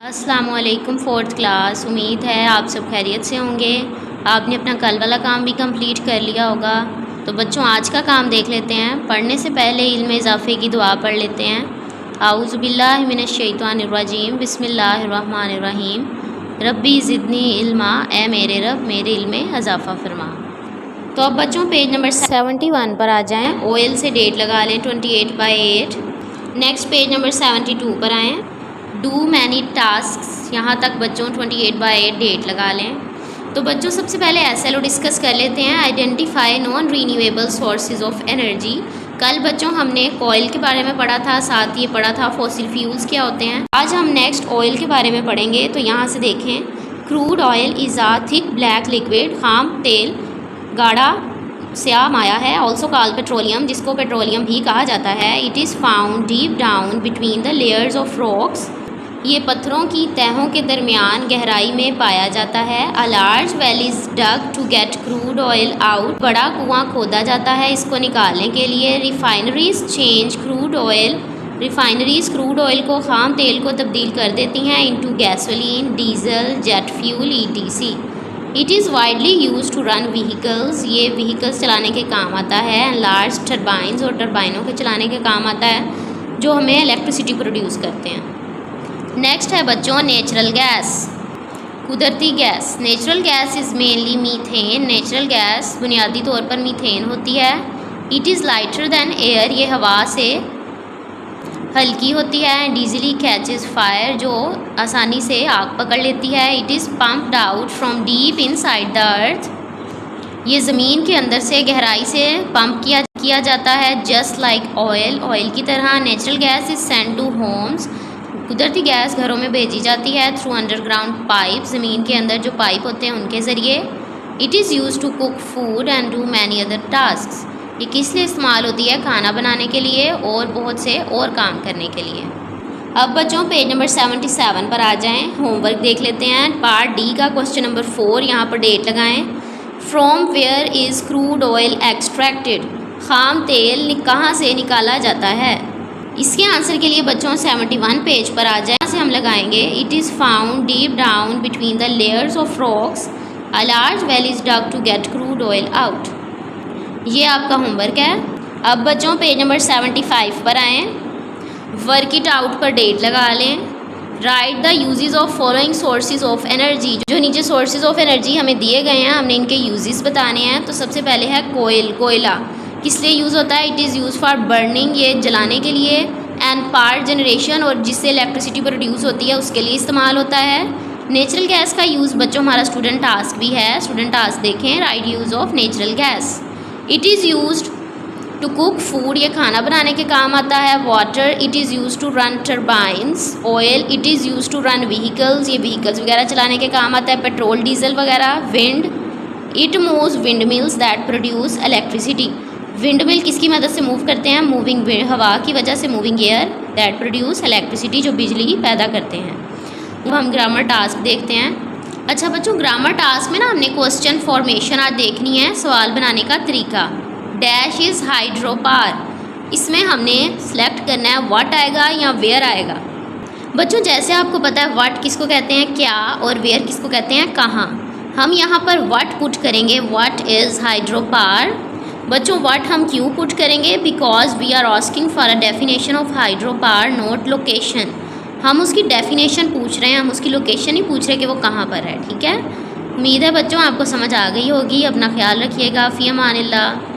अस्सलामुअलैकुम fourth class. उम्मीद है आप सब खैरियत से होंगे। आपने अपना कल वाला काम भी कंप्लीट कर लिया होगा। तो बच्चों आज का काम देख लेते हैं। पढ़ने से पहले इल्म इजाफ़े की दुआ पढ़ लेते हैं। आऊज़ु बिल्लाहि मिनश शैतानिर्रजीम बिस्मिल्लाहिर्रहमानिर्रहीम रब्बी ज़िदनी इल्मा, ए मेरे रब मेरे इल्म में इजाफ़ा फरमा। तो अब बच्चों पेज नंबर 71 पर आ जाएँ। OL से डेट लगा लें 28/8। नेक्स्ट पेज नंबर 72 पर आएँ। डू मैनी टास्क, यहाँ तक बच्चों 28/8 डेट लगा लें। तो बच्चों सबसे पहले SLO डिस्कस कर लेते हैं। Identify non renewable sources of energy. कल बच्चों हमने कोयल के बारे में पढ़ा था, साथ ये पढ़ा था फॉसिल फ्यूल्स क्या होते हैं। आज हम नेक्स्ट ऑयल के बारे में पढ़ेंगे। तो यहाँ से देखें, crude oil is a thick black liquid, खाम तेल गाढ़ा स्याह माया है। ऑल्सो कॉल्ड पेट्रोलियम, जिसको पेट्रोलियम भी कहा जाता है। It is found deep down between the layers of rocks, ये पत्थरों की तहों के दरमियान गहराई में पाया जाता है। A large well is dug to get crude oil out, बड़ा कुआं खोदा जाता है इसको निकालने के लिए। Refineries change crude oil, refineries crude oil को खाम तेल को तब्दील कर देती हैं into gasoline, diesel, jet fuel ETC। It is widely use to run vehicles, ये व्हीकल्स चलाने के काम आता है। लार्ज टर्बाइंस, और टर्बाइनों के चलाने के काम आता है जो हमें इलेक्ट्रिसिटी प्रोड्यूस करते हैं। नेक्स्ट है बच्चों नेचुरल गैस, कुदरती gas. Natural gas is mainly methane. Natural gas बुनियादी तौर पर मीथेन होती है। It is lighter then air, ये हवा से हल्की होती है। एंड ईजिली कैचेस फायर, जो आसानी से आग पकड़ लेती है। It is pumped out from deep inside the earth, ये ज़मीन के अंदर से गहराई से पंप किया जाता है। जस्ट लाइक ऑयल, ऑयल की तरह। Natural gas is send to homes, कुदरती गैस घरों में भेजी जाती है थ्रू अंडरग्राउंड पाइप, ज़मीन के अंदर जो पाइप होते हैं उनके ज़रिए। It is use to cook food and do many other task, ये किस लिए इस्तेमाल होती है? खाना बनाने के लिए और बहुत से और काम करने के लिए। अब बच्चों पेज नंबर 77 पर आ जाएं। होमवर्क देख लेते हैं। पार्ट D का क्वेश्चन नंबर 4, यहाँ पर डेट लगाएं। From where is crude oil extracted, खाम तेल कहाँ से निकाला जाता है? इसके आंसर के लिए बच्चों 71 पेज पर आ जाए। से हम लगाएंगे it is found deep down between the layers of rocks, a large well is dug to get crude oil out. ये आपका होमवर्क है। अब बच्चों पेज नंबर 75 पर आएँ। वर्क इट आउट पर डेट लगा लें। Right the uses of following sources of energy, जो नीचे सोर्सेज ऑफ एनर्जी हमें दिए गए हैं हमने इनके यूजेस बताने हैं। तो सबसे पहले है कोयला, किस लिए यूज़ होता है? It is use for burning, ये जलाने के लिए। एंड पावर जनरेशन, और जिससे इलेक्ट्रिसिटी प्रोड्यूस होती है उसके लिए इस्तेमाल होता है। नेचुरल गैस का यूज़ बच्चों हमारा स्टूडेंट टास्क भी है। स्टूडेंट टास्क देखें। Write use of natural gas. It is used to cook food, ये खाना बनाने के काम आता है। Water, it is use to run turbines. Oil, it is use to run vehicles, ये व्हीकल्स वगैरह चलाने के काम आता है, पेट्रोल डीजल वगैरह। Wind, it moves wind mills that produce electricity, wind mill किसकी मदद से मूव करते हैं? मूविंग हवा की वजह से, moving air that produce electricity, जो बिजली पैदा करते हैं। अब हम ग्रामर टास्क देखते हैं। अच्छा बच्चों, ग्रामर टास्क में ना हमने क्वेश्चन फॉर्मेशन आज देखनी है, सवाल बनाने का तरीका। डैश इज़ हाइड्रोपार, इसमें हमने सेलेक्ट करना है व्हाट आएगा या वेयर आएगा। बच्चों जैसे आपको पता है व्हाट किसको कहते हैं क्या, और वेयर किसको कहते हैं कहाँ। हम यहाँ पर व्हाट पुट करेंगे, व्हाट इज़ हाइड्रोपार। बच्चों व्हाट हम क्यों पुट करेंगे? Because we are asking for a definition of हाइड्रोपार, नोट लोकेशन। हम उसकी डेफिनेशन पूछ रहे हैं, हम उसकी लोकेशन ही पूछ रहे हैं कि वो कहाँ पर है। ठीक है, उम्मीद है बच्चों आपको समझ आ गई होगी। अपना ख्याल रखिएगा। फ़ी अमानिल्लाह।